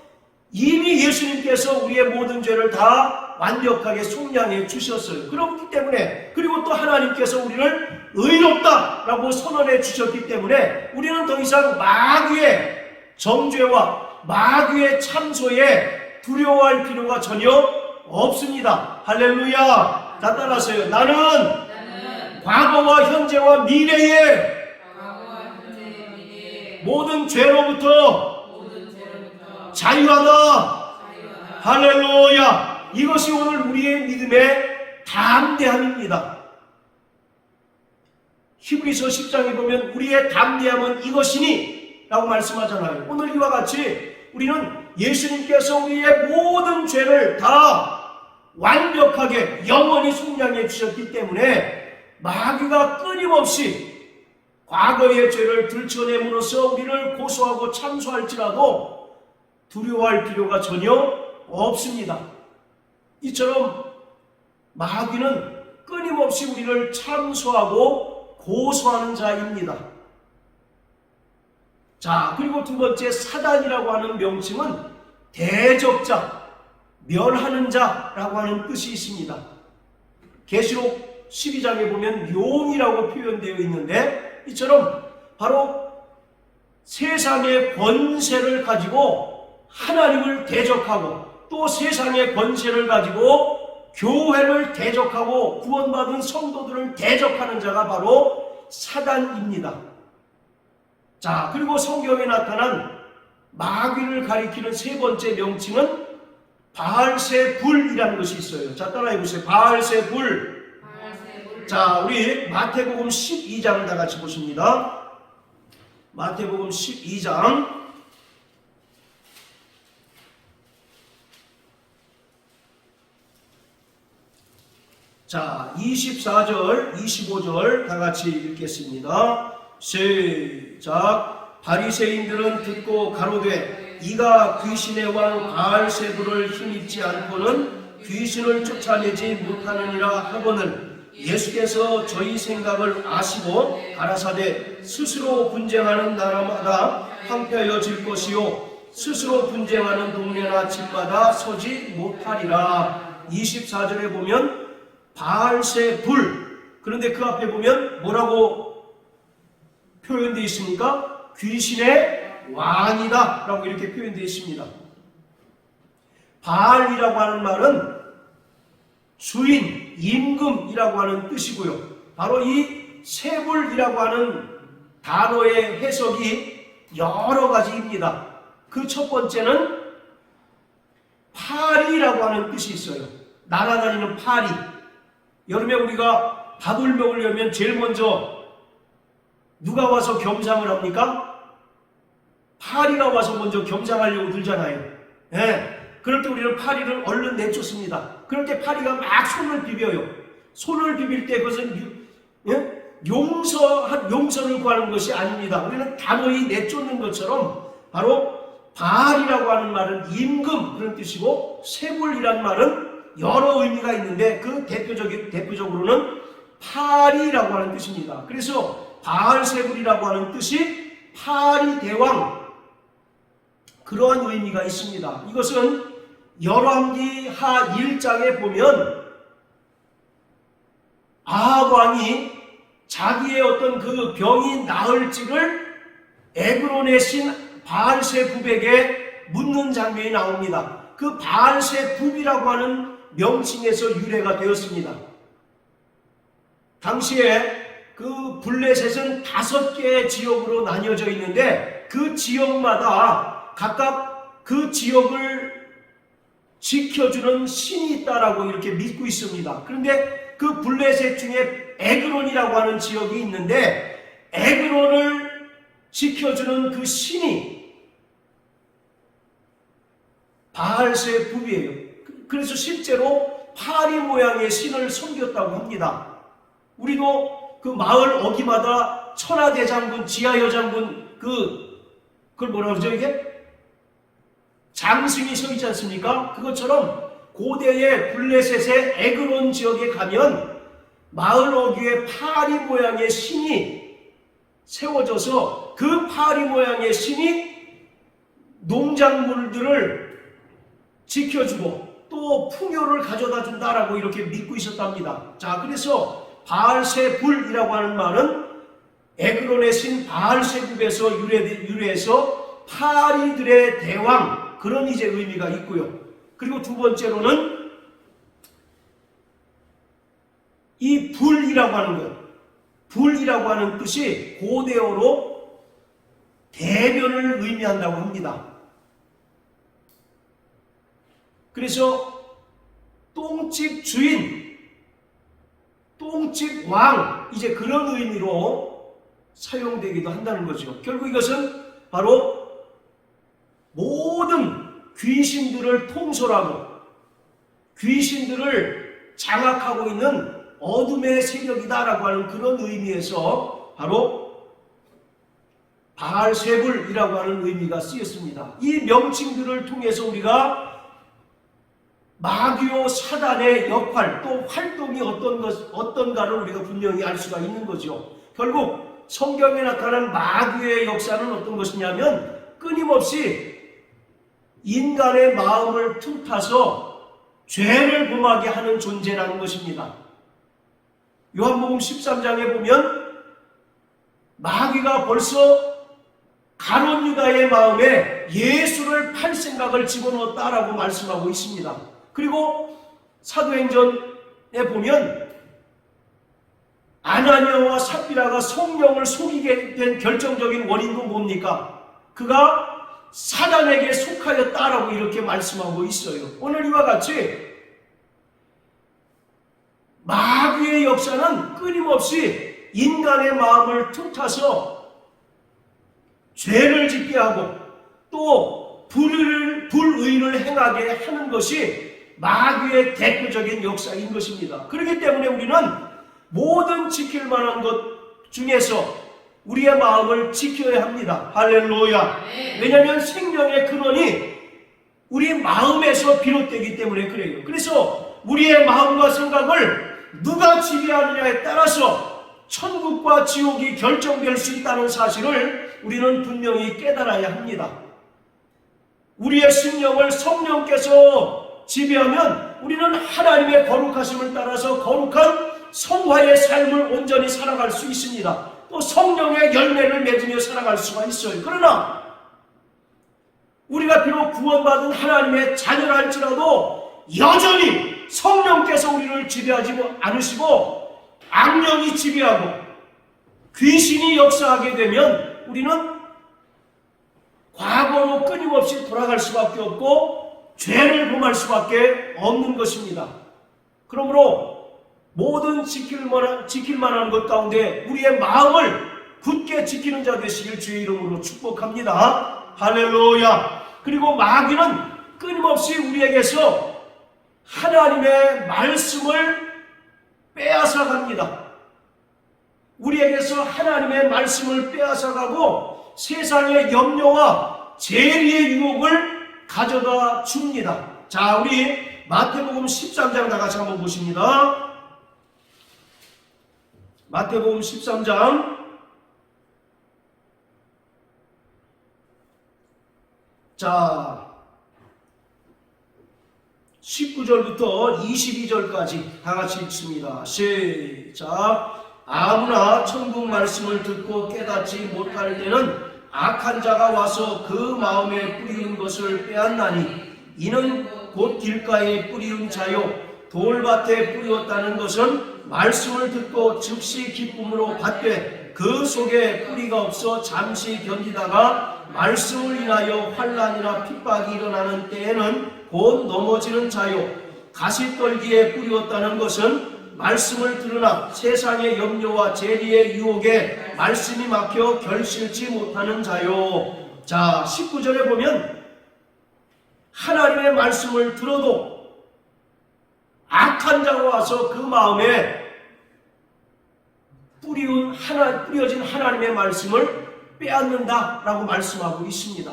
이미 예수님께서 우리의 모든 죄를 다 완벽하게 속량해 주셨어요. 그렇기 때문에, 그리고 또 하나님께서 우리를 의롭다라고 선언해 주셨기 때문에 우리는 더 이상 마귀의 정죄와 마귀의 참소에 두려워할 필요가 전혀 없습니다. 할렐루야. 다 따라하세요. 나는 과거와 현재와 미래의 모든 죄로부터 자유하다. 할렐루야. 이것이 오늘 우리의 믿음의 담대함입니다. 히브리서 10장에 보면 우리의 담대함은 이것이니 라고 말씀하잖아요. 오늘 이와 같이 우리는 예수님께서 우리의 모든 죄를 다 완벽하게 영원히 속량해 주셨기 때문에 마귀가 끊임없이 과거의 죄를 들춰냄으로써 우리를 고소하고 참소할지라도 두려워할 필요가 전혀 없습니다. 이처럼 마귀는 끊임없이 우리를 참소하고 고소하는 자입니다. 자, 그리고 두 번째, 사단이라고 하는 명칭은 대적자, 멸하는 자라고 하는 뜻이 있습니다. 계시록 12장에 보면 용이라고 표현되어 있는데, 이처럼 바로 세상의 권세를 가지고 하나님을 대적하고 또 세상의 권세를 가지고 교회를 대적하고 구원받은 성도들을 대적하는 자가 바로 사단입니다. 자, 그리고 성경에 나타난 마귀를 가리키는 세 번째 명칭은 바알세불이라는 것이 있어요. 자, 따라해 보세요. 바알세불. 자, 우리 마태복음 12장을 다 같이 보십니다. 마태복음 12장. 자, 24절, 25절 다 같이 읽겠습니다. 시작. 바리새인들은 듣고 가로되 이가 귀신의 왕 바알세불을 힘입지 않고는 귀신을 쫓아내지 못하느니라 하거늘 예수께서 저희 생각을 아시고 가라사대 스스로 분쟁하는 나라마다 황폐하여질 것이요 스스로 분쟁하는 동네나 집마다 서지 못하리라. 24절에 보면 바알세불, 그런데 그 앞에 보면 뭐라고 표현되어 있습니까? 귀신의 왕이다 라고 이렇게 표현되어 있습니다. 바알이라고 하는 말은 주인, 임금이라고 하는 뜻이고요. 바로 이 세불이라고 하는 단어의 해석이 여러 가지입니다. 그 첫 번째는 파리라고 하는 뜻이 있어요. 날아다니는 파리. 여름에 우리가 밥을 먹으려면 제일 먼저 누가 와서 겸상을 합니까? 파리가 와서 먼저 겸상하려고 들잖아요. 네. 그럴 때 우리는 파리를 얼른 내쫓습니다. 그럴 때 파리가 막 손을 비벼요. 손을 비빌 때 그것은 용서를 구하는 것이 아닙니다. 우리는 단호히 내쫓는 것처럼 바로 바알이라고 하는 말은 임금 그런 뜻이고 세불이라는 말은 여러 의미가 있는데 그 대표적으로는 파리라고 하는 뜻입니다. 그래서 바알세불이라고 하는 뜻이 파리 대왕, 그러한 의미가 있습니다. 이것은 열왕기 하 1장에 보면 아합 왕이 자기의 어떤 그 병이 나을지를 에그론의 신 바알세불에게 묻는 장면이 나옵니다. 그 바알세불이라고 하는 명칭에서 유래가 되었습니다. 당시에 그 블레셋은 5개의 지역으로 나뉘어져 있는데 그 지역마다 각각 그 지역을 지켜주는 신이 있다라고 이렇게 믿고 있습니다. 그런데 그 블레셋 중에 에그론이라고 하는 지역이 있는데 에그론을 지켜주는 그 신이 바알세불이에요. 그래서 실제로 파리 모양의 신을 섬겼다고 합니다. 우리도 그 마을 어귀마다 천하대장군, 지하여장군, 그걸 뭐라 그러죠, 이게? 장승이 서 있지 않습니까? 그것처럼 고대의 블레셋의 에그론 지역에 가면 마을 어귀에 파리 모양의 신이 세워져서 그 파리 모양의 신이 농작물들을 지켜주고 또 풍요를 가져다 준다라고 이렇게 믿고 있었답니다. 자, 그래서 바알세불이라고 하는 말은 에그론의 신 바알세불에서 유래해서 파리들의 대왕, 그런 이제 의미가 있고요. 그리고 두 번째로는 이 불이라고 하는 것, 불이라고 하는 뜻이 고대어로 대변을 의미한다고 합니다. 그래서 똥집 주인, 똥집 왕, 이제 그런 의미로 사용되기도 한다는 거죠. 결국 이것은 바로 모든 귀신들을 통솔하고 귀신들을 장악하고 있는 어둠의 세력이다라고 하는 그런 의미에서 바로 바알세불이라고 하는 의미가 쓰였습니다. 이 명칭들을 통해서 우리가 마귀요 사단의 역할 또 활동이 어떤가를 우리가 분명히 알 수가 있는 거죠. 결국 성경에 나타난 마귀의 역사는 어떤 것이냐면 끊임없이 인간의 마음을 틈타서 죄를 범하게 하는 존재라는 것입니다. 요한복음 13장에 보면 마귀가 벌써 가룟 유다의 마음에 예수를 팔 생각을 집어넣었다라고 말씀하고 있습니다. 그리고 사도행전에 보면 아나니아와 삽비라가 성령을 속이게 된 결정적인 원인도 뭡니까? 그가 사단에게 속하였다라고 이렇게 말씀하고 있어요. 오늘 이와 같이 마귀의 역사는 끊임없이 인간의 마음을 틈타서 죄를 짓게 하고 또 불의를 행하게 하는 것이 마귀의 대표적인 역사인 것입니다. 그렇기 때문에 우리는 모든 지킬 만한 것 중에서 우리의 마음을 지켜야 합니다. 할렐루야. 왜냐하면 생명의 근원이 우리 마음에서 비롯되기 때문에 그래요. 그래서 우리의 마음과 생각을 누가 지배하느냐에 따라서 천국과 지옥이 결정될 수 있다는 사실을 우리는 분명히 깨달아야 합니다. 우리의 심령을 성령께서 지배하면 우리는 하나님의 거룩하심을 따라서 거룩한 성화의 삶을 온전히 살아갈 수 있습니다. 또 성령의 열매를 맺으며 살아갈 수가 있어요. 그러나 우리가 비록 구원받은 하나님의 자녀라 할지라도 여전히 성령께서 우리를 지배하지 않으시고 악령이 지배하고 귀신이 역사하게 되면 우리는 과거로 끊임없이 돌아갈 수밖에 없고 죄를 범할 수밖에 없는 것입니다. 그러므로 모든 지킬 만한 것 가운데 우리의 마음을 굳게 지키는 자 되시길 주의 이름으로 축복합니다. 할렐루야. 그리고 마귀는 끊임없이 우리에게서 하나님의 말씀을 빼앗아갑니다. 우리에게서 하나님의 말씀을 빼앗아가고 세상의 염려와 재리의 유혹을 가져다 줍니다. 자, 우리 마태복음 13장 다 같이 한번 보십니다. 마태복음 13장 자 19절부터 22절까지 다 같이 읽습니다. 시작. 아무나 천국 말씀을 듣고 깨닫지 못할 때는 악한 자가 와서 그 마음에 뿌리운 것을 빼앗나니 이는 곧 길가에 뿌리운 자요 돌밭에 뿌리었다는 것은 말씀을 듣고 즉시 기쁨으로 받되 그 속에 뿌리가 없어 잠시 견디다가 말씀을 인하여 환난이나 핍박이 일어나는 때에는 곧 넘어지는 자요 가시떨기에 뿌리었다는 것은 말씀을 들으나 세상의 염려와 재리의 유혹에 말씀이 막혀 결실치 못하는 자요. 자, 19절에 보면 하나님의 말씀을 들어도 악한 자가 와서 그 마음에 뿌려진 하나님의 말씀을 빼앗는다라고 말씀하고 있습니다.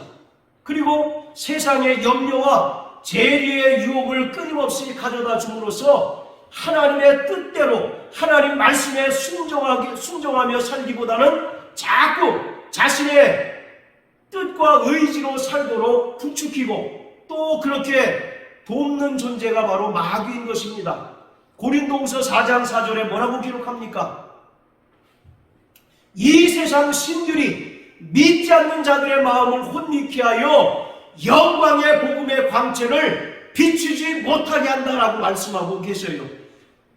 그리고 세상의 염려와 재리의 유혹을 끊임없이 가져다 줌으로써 하나님의 뜻대로 하나님 말씀에 순종하며 살기보다는 자꾸 자신의 뜻과 의지로 살도록 부추기고 또 그렇게 돕는 존재가 바로 마귀인 것입니다. 고린도후서 4장 4절에 뭐라고 기록합니까? 이 세상 신들이 믿지 않는 자들의 마음을 혼미케 하여 영광의 복음의 광채를 비추지 못하게 한다라고 말씀하고 계셔요.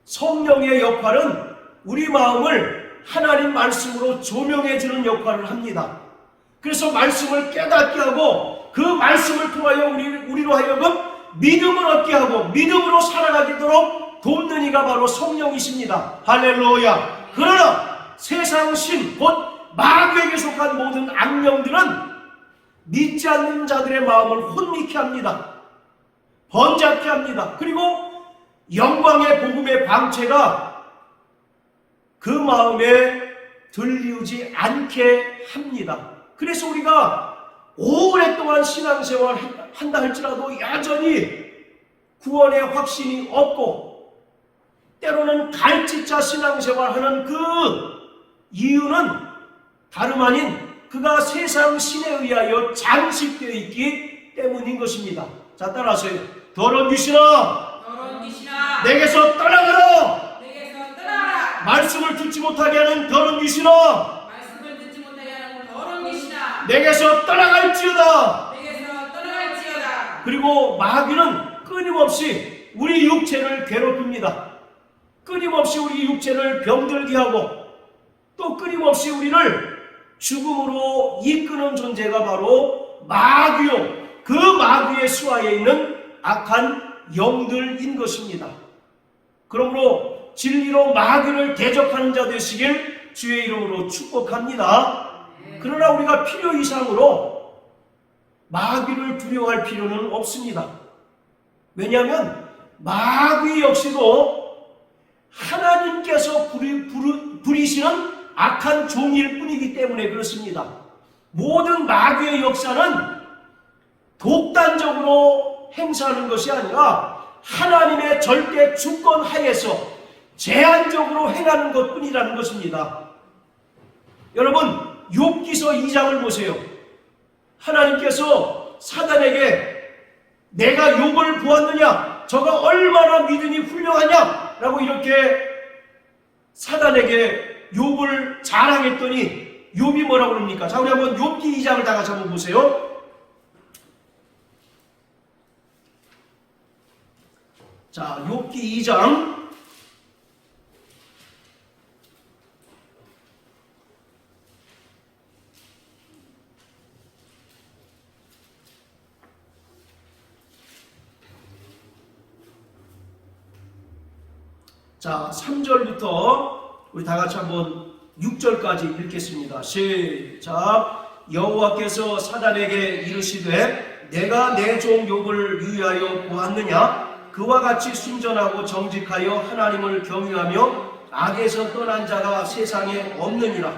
성령의 역할은 우리 마음을 하나님 말씀으로 조명해 주는 역할을 합니다. 그래서 말씀을 깨닫게 하고 그 말씀을 통하여 우리로 하여금 믿음을 얻게 하고 믿음으로 살아가도록 돕는 이가 바로 성령이십니다. 할렐루야. 그러나 세상 신 곧 마귀에게 속한 모든 악령들은 믿지 않는 자들의 마음을 혼미케 합니다. 번잡게 합니다. 그리고 영광의 복음의 광채가 그 마음에 들리우지 않게 합니다. 그래서 우리가 오랫동안 신앙생활 한다 할지라도 여전히 구원의 확신이 없고 때로는 갈짓자 신앙생활하는 그 이유는 다름 아닌 그가 세상 신에 의하여 장식되어 있기 때문인 것입니다. 자, 따라하세요. 더러운 귀신아, 내게서 떠나가라. 말씀을 듣지 못하게 하는 더러운 귀신아, 내게서 떠나갈지어다. 그리고 마귀는 끊임없이 우리 육체를 괴롭힙니다. 끊임없이 우리 육체를 병들게 하고 또 끊임없이 우리를 죽음으로 이끄는 존재가 바로 마귀요, 그 마귀의 수하에 있는 악한 영들인 것입니다. 그러므로 진리로 마귀를 대적하는 자 되시길 주의 이름으로 축복합니다. 그러나 우리가 필요 이상으로 마귀를 두려워할 필요는 없습니다. 왜냐하면 마귀 역시도 하나님께서 부리시는 악한 종일 뿐이기 때문에 그렇습니다. 모든 마귀의 역사는 독단적으로 행사하는 것이 아니라 하나님의 절대 주권 하에서 제한적으로 행하는 것뿐이라는 것입니다. 여러분, 욥기서 2장을 보세요. 하나님께서 사단에게 내가 욥을 보았느냐, 저가 얼마나 믿음이 훌륭하냐 라고 이렇게 사단에게 욥을 자랑했더니 욥이 뭐라고 그럽니까? 자, 우리 한번 욥기 2장을 다 같이 한번 보세요. 자, 욥기 2장 자, 3절부터 우리 다 같이 한번 6절까지 읽겠습니다. 시작. 여호와께서 사단에게 이르시되 내가 내 종 욥을 유의하여 보았느냐? 그와 같이 순전하고 정직하여 하나님을 경유하며 악에서 떠난 자가 세상에 없느니라.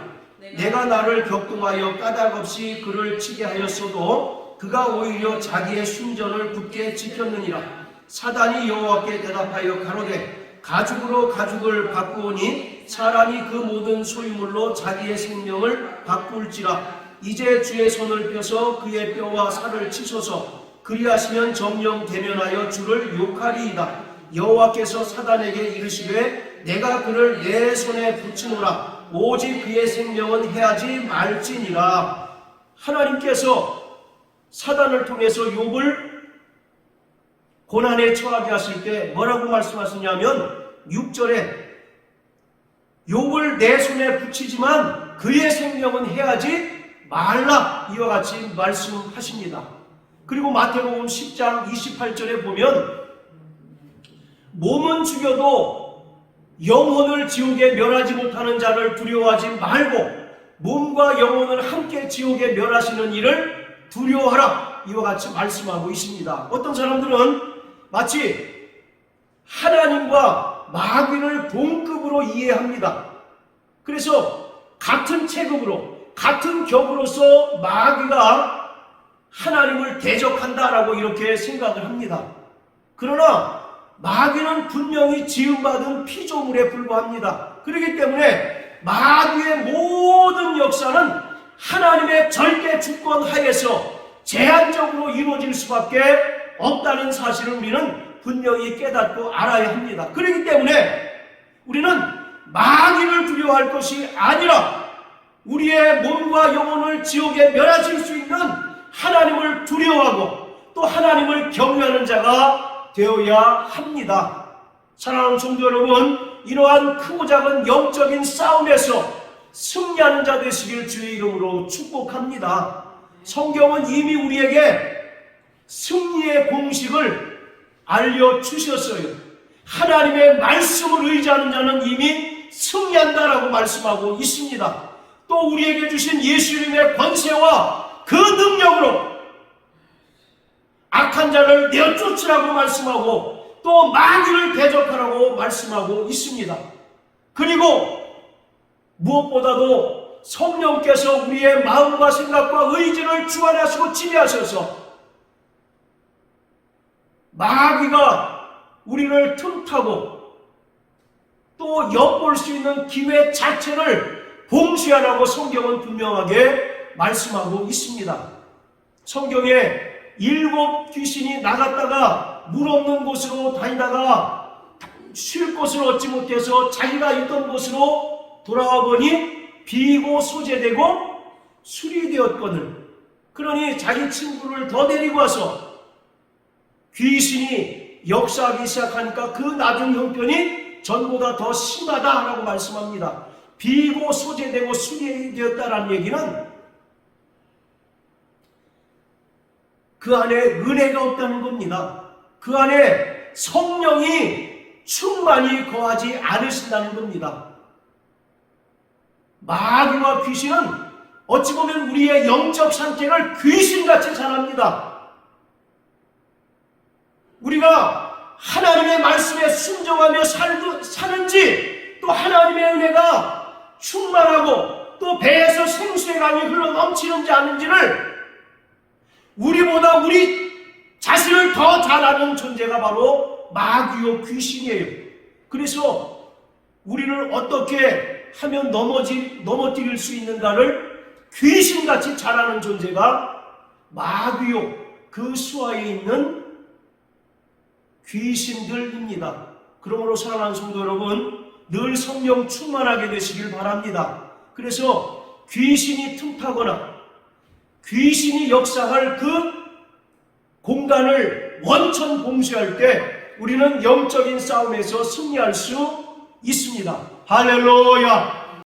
내가 나를 격동하여 까닭없이 그를 치게 하였어도 그가 오히려 자기의 순전을 굳게 지켰느니라. 사단이 여호와께 대답하여 가로되 가죽으로 가죽을 바꾸오니 사람이 그 모든 소유물로 자기의 생명을 바꿀지라. 이제 주의 손을 펴서 그의 뼈와 살을 치소서. 그리하시면 정령 대면하여 주를 욕하리이다. 여호와께서 사단에게 이르시되 내가 그를 내 손에 붙이노라. 오직 그의 생명은 해하지 말지니라. 하나님께서 사단을 통해서 욥을 고난에 처하게 하실 때 뭐라고 말씀하시냐면 6절에 욥을 내 손에 붙이지만 그의 생명은 해하지 말라, 이와 같이 말씀하십니다. 그리고 마태복음 10장 28절에 보면 몸은 죽여도 영혼을 지옥에 멸하지 못하는 자를 두려워하지 말고 몸과 영혼을 함께 지옥에 멸하시는 이를 두려워하라, 이와 같이 말씀하고 있습니다. 어떤 사람들은 마치 하나님과 마귀를 동급으로 이해합니다. 그래서 같은 체급으로, 같은 격으로서 마귀가 하나님을 대적한다라고 이렇게 생각을 합니다. 그러나 마귀는 분명히 지음받은 피조물에 불과합니다. 그렇기 때문에 마귀의 모든 역사는 하나님의 절대 주권 하에서 제한적으로 이루어질 수밖에 없다는 사실을 우리는 분명히 깨닫고 알아야 합니다. 그렇기 때문에 우리는 마귀를 두려워할 것이 아니라 우리의 몸과 영혼을 지옥에 멸하실 수 있는 하나님을 두려워하고 또 하나님을 경외하는 자가 되어야 합니다. 사랑하는 성도 여러분, 이러한 크고 작은 영적인 싸움에서 승리하는 자 되시길 주의 이름으로 축복합니다. 성경은 이미 우리에게 승리의 공식을 알려주셨어요. 하나님의 말씀을 의지하는 자는 이미 승리한다라고 말씀하고 있습니다. 또 우리에게 주신 예수 이름의 권세와 그 능력으로 악한 자를 내어쫓으라고 말씀하고 또 마귀를 대적하라고 말씀하고 있습니다. 그리고 무엇보다도 성령께서 우리의 마음과 생각과 의지를 주관하시고 지배하셔서 마귀가 우리를 틈타고 또 엿볼 수 있는 기회 자체를 봉쇄하라고 성경은 분명하게 말씀하고 있습니다. 성경에 7 귀신이 나갔다가 물 없는 곳으로 다니다가 쉴 곳을 얻지 못해서 자기가 있던 곳으로 돌아와 보니 비고 소재되고 술이 되었거늘. 그러니 자기 친구를 더 데리고 와서 귀신이 역사하기 시작하니까 그 나중 형편이 전보다 더 심하다라고 말씀합니다. 비고 소재되고 술이 되었다라는 얘기는 그 안에 은혜가 없다는 겁니다. 그 안에 성령이 충만히 거하지 않으신다는 겁니다. 마귀와 귀신은 어찌 보면 우리의 영적 상태를 귀신같이 잘합니다. 우리가 하나님의 말씀에 순종하며 사는지 또 하나님의 은혜가 충만하고 또 배에서 생수의 강이 흘러 넘치는지 아는지를 우리보다 우리 자신을 더 잘 아는 존재가 바로 마귀요 귀신이에요. 그래서 우리를 어떻게 하면 넘어뜨릴 수 있는가를 귀신같이 잘 아는 존재가 마귀요 그 수하에 있는 귀신들입니다. 그러므로 사랑하는 성도 여러분, 늘 성령 충만하게 되시길 바랍니다. 그래서 귀신이 틈타거나 귀신이 역사할 그 공간을 원천 봉쇄할 때 우리는 영적인 싸움에서 승리할 수 있습니다. 할렐루야!